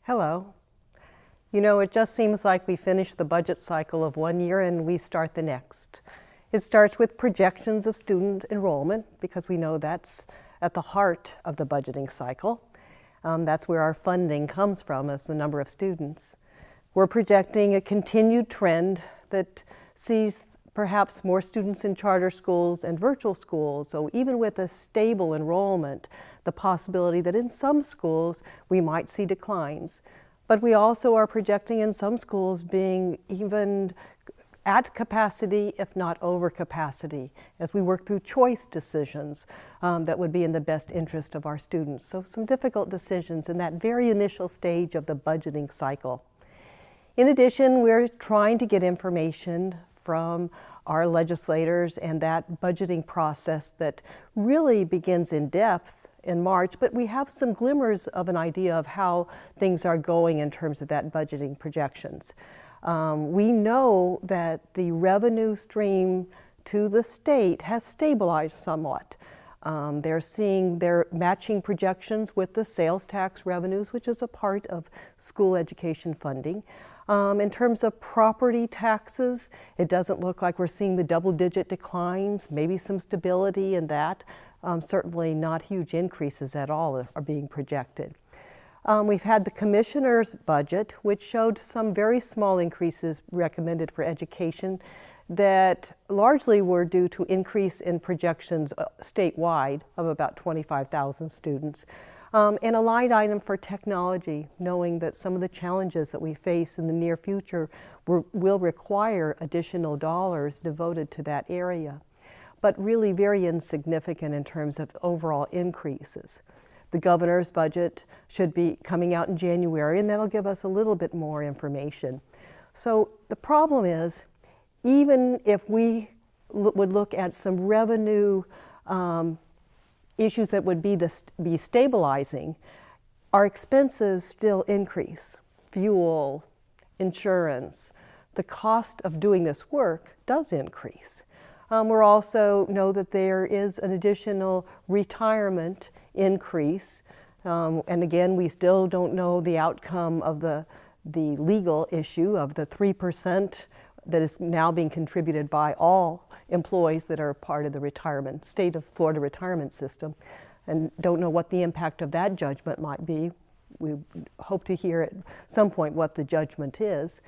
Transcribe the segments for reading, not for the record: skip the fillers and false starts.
Hello. You know, it just seems like we finish the budget cycle of one year and we start the next. It starts with projections of student enrollment because we know that's at the heart of the budgeting cycle. That's where our funding comes from, as the number of students. We're projecting a continued trend that sees perhaps more students in charter schools and virtual schools. So even with a stable enrollment, the possibility that in some schools we might see declines. But we also are projecting in some schools being even at capacity, if not over capacity, as we work through choice decisions that would be in the best interest of our students. So some difficult decisions in that very initial stage of the budgeting cycle. In addition, we're trying to get information from our legislators and that budgeting process that really begins in depth in March, but we have some glimmers of an idea of how things are going in terms of that budgeting projections. We know that the revenue stream to the state has stabilized somewhat. They're seeing their matching projections with the sales tax revenues, which is a part of school education funding. In terms of property taxes, it doesn't look like we're seeing the double-digit declines, maybe some stability in that. Certainly not huge increases at all are being projected. We've had the commissioner's budget, which showed some very small increases recommended for education that largely were due to increase in projections statewide of about 25,000 students. And a line item for technology, knowing that some of the challenges that we face in the near future will require additional dollars devoted to that area, but really very insignificant in terms of overall increases. The governor's budget should be coming out in January, and that'll give us a little bit more information. So the problem is, even if we would look at some revenue issues that would be stabilizing, our expenses still increase. Fuel, insurance, the cost of doing this work does increase. We also know that there is an additional retirement increase. And again, we still don't know the outcome of the legal issue of the 3% that is now being contributed by all employees that are part of the state of Florida retirement system, and don't know what the impact of that judgment might be. We hope to hear at some point what the judgment is.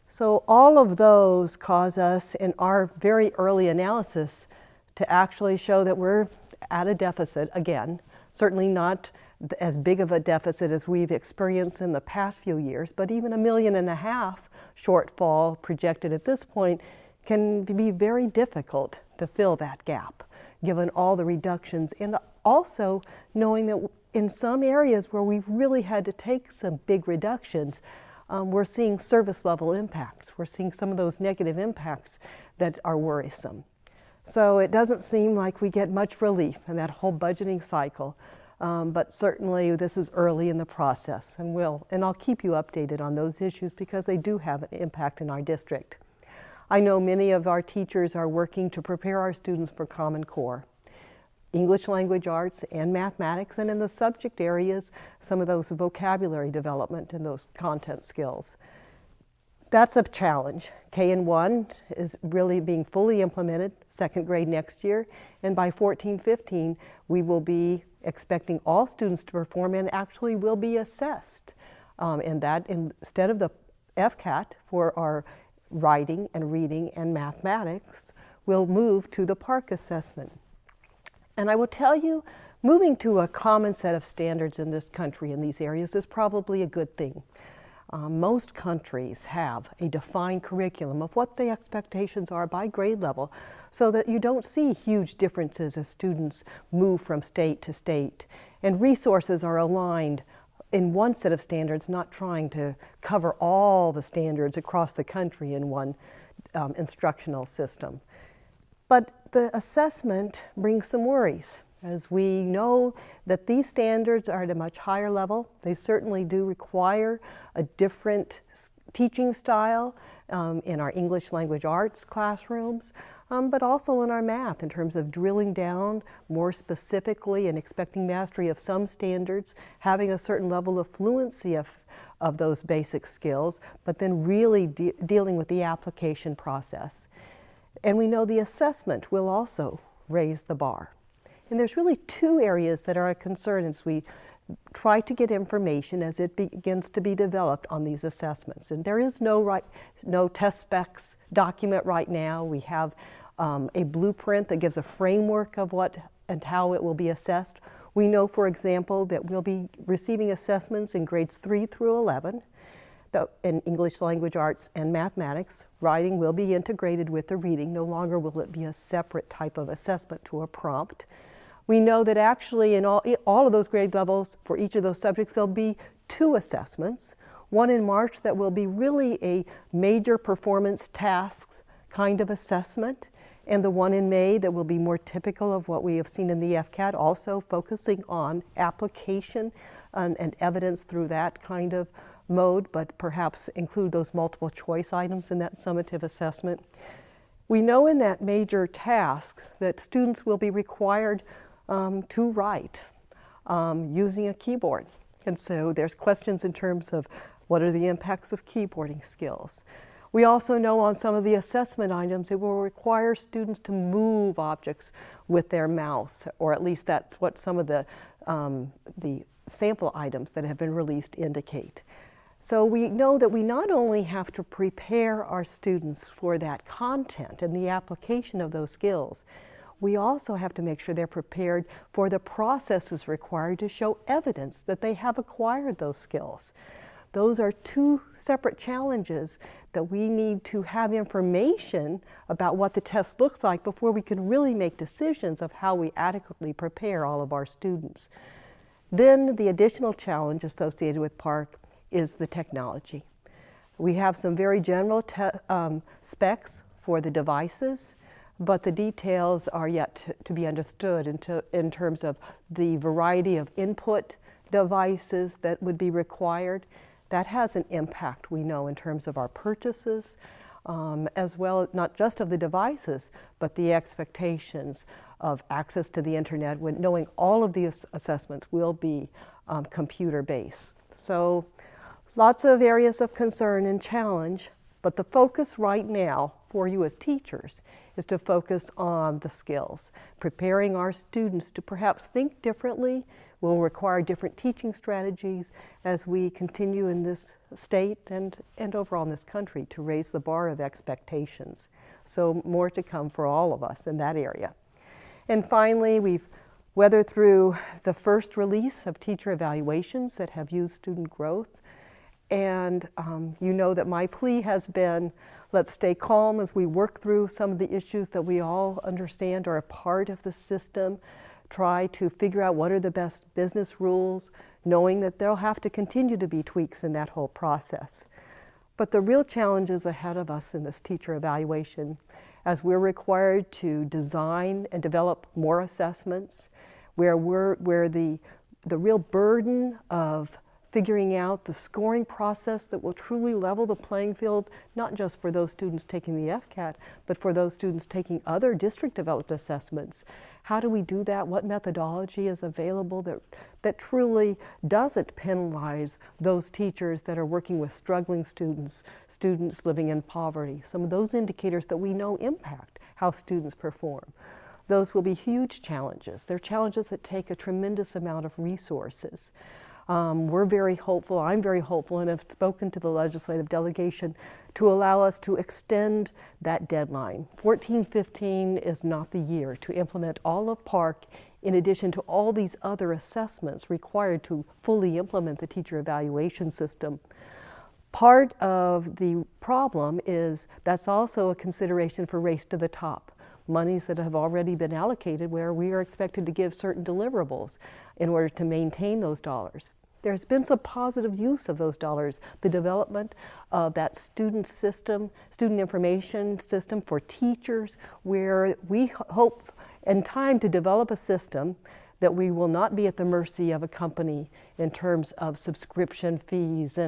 So all of those cause us in our very early analysis to actually show that we're at a deficit again, certainly not as big of a deficit as we've experienced in the past few years, but even $1.5 million shortfall projected at this point can be very difficult to fill that gap, given all the reductions, and also knowing that in some areas where we've really had to take some big reductions, we're seeing service level impacts. We're seeing some of those negative impacts that are worrisome. So it doesn't seem like we get much relief in that whole budgeting cycle. But certainly this is early in the process, and I'll keep you updated on those issues because they do have an impact in our district. I know many of our teachers are working to prepare our students for Common Core, English language arts and mathematics, and in the subject areas, some of those vocabulary development and those content skills. That's a challenge. K-1 is really being fully implemented, second grade next year, and by 14-15, we will be expecting all students to perform and actually will be assessed. And that instead of the FCAT for our writing and reading and mathematics, we'll move to the PARCC assessment. And I will tell you, moving to a common set of standards in this country in these areas is probably a good thing. Most countries have a defined curriculum of what the expectations are by grade level so that you don't see huge differences as students move from state to state. And resources are aligned in one set of standards, not trying to cover all the standards across the country in one instructional system. But the assessment brings some worries, as we know that these standards are at a much higher level. They certainly do require a different teaching style in our English language arts classrooms, but also in our math in terms of drilling down more specifically and expecting mastery of some standards, having a certain level of fluency of those basic skills, but then really dealing with the application process. And we know the assessment will also raise the bar. And there's really two areas that are a concern as we try to get information as it begins to be developed on these assessments. And there is no test specs document right now. We have a blueprint that gives a framework of what and how it will be assessed. We know, for example, that we'll be receiving assessments in grades 3 through 11 in English language arts and mathematics. Writing will be integrated with the reading. No longer will it be a separate type of assessment to a prompt. We know that actually in all of those grade levels, for each of those subjects, there'll be 2 assessments. One in March that will be really a major performance tasks kind of assessment, and the one in May that will be more typical of what we have seen in the FCAT, also focusing on application and evidence through that kind of mode, but perhaps include those multiple choice items in that summative assessment. We know in that major task that students will be required to write using a keyboard. And so there's questions in terms of what are the impacts of keyboarding skills. We also know on some of the assessment items it will require students to move objects with their mouse, or at least that's what some of the sample items that have been released indicate. So we know that we not only have to prepare our students for that content and the application of those skills, we also have to make sure they're prepared for the processes required to show evidence that they have acquired those skills. Those are 2 separate challenges that we need to have information about what the test looks like before we can really make decisions of how we adequately prepare all of our students. Then the additional challenge associated with PARCC is the technology. We have some very general specs for the devices, but the details are yet to be understood in terms of the variety of input devices that would be required. That has an impact, we know, in terms of our purchases, as well, not just of the devices, but the expectations of access to the internet, when knowing all of these assessments will be computer-based. So lots of areas of concern and challenge, but the focus right now for you as teachers is to focus on the skills. Preparing our students to perhaps think differently will require different teaching strategies as we continue in this state and overall in this country to raise the bar of expectations. So more to come for all of us in that area. And finally, we've weathered through the first release of teacher evaluations that have used student growth. And you know that my plea has been, let's stay calm as we work through some of the issues that we all understand are a part of the system. Try to figure out what are the best business rules, knowing that there'll have to continue to be tweaks in that whole process. But the real challenges ahead of us in this teacher evaluation, as we're required to design and develop more assessments, where the real burden of figuring out the scoring process that will truly level the playing field, not just for those students taking the FCAT, but for those students taking other district-developed assessments. How do we do that? What methodology is available that truly doesn't penalize those teachers that are working with struggling students, students living in poverty? Some of those indicators that we know impact how students perform. Those will be huge challenges. They're challenges that take a tremendous amount of resources. We're very hopeful, I'm very hopeful, and have spoken to the legislative delegation to allow us to extend that deadline. 14-15 is not the year to implement all of PARCC in addition to all these other assessments required to fully implement the teacher evaluation system. Part of the problem is that's also a consideration for Race to the Top. Monies that have already been allocated where we are expected to give certain deliverables in order to maintain those dollars. There's been some positive use of those dollars. The development of that student information system for teachers, where we hope in time to develop a system that we will not be at the mercy of a company in terms of subscription fees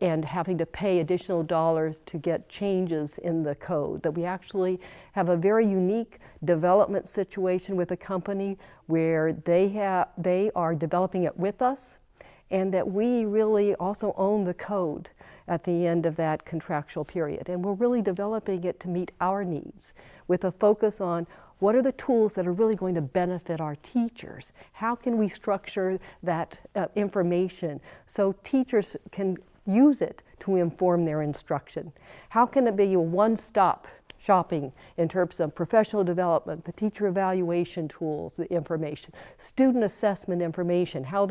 and having to pay additional dollars to get changes in the code, that we actually have a very unique development situation with a company where they are developing it with us, and that we really also own the code at the end of that contractual period. And we're really developing it to meet our needs with a focus on what are the tools that are really going to benefit our teachers? How can we structure that information so teachers can use it to inform their instruction? How can it be a one-stop shopping in terms of professional development, the teacher evaluation tools, the information, student assessment information, how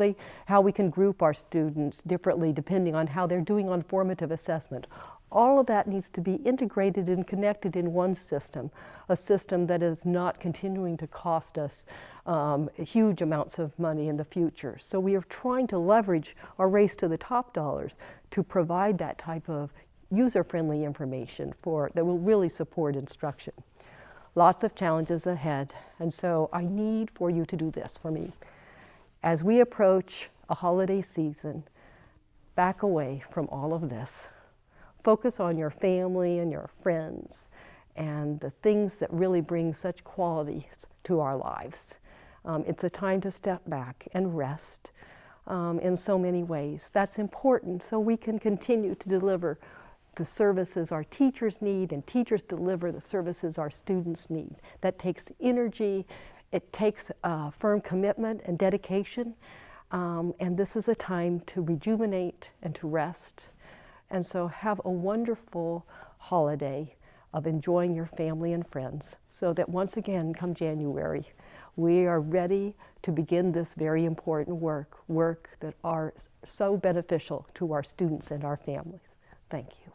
we can group our students differently depending on how they're doing on formative assessment. All of that needs to be integrated and connected in one system, a system that is not continuing to cost us huge amounts of money in the future. So we are trying to leverage our race to the top dollars to provide that type of user-friendly information that will really support instruction. Lots of challenges ahead, and so I need for you to do this for me. As we approach a holiday season, back away from all of this. Focus on your family and your friends and the things that really bring such qualities to our lives. It's a time to step back and rest in so many ways. That's important so we can continue to deliver the services our teachers need, and teachers deliver the services our students need. That takes energy, it takes firm commitment and dedication, and this is a time to rejuvenate and to rest. And so have a wonderful holiday of enjoying your family and friends, so that once again, come January, we are ready to begin this very important work that are so beneficial to our students and our families. Thank you.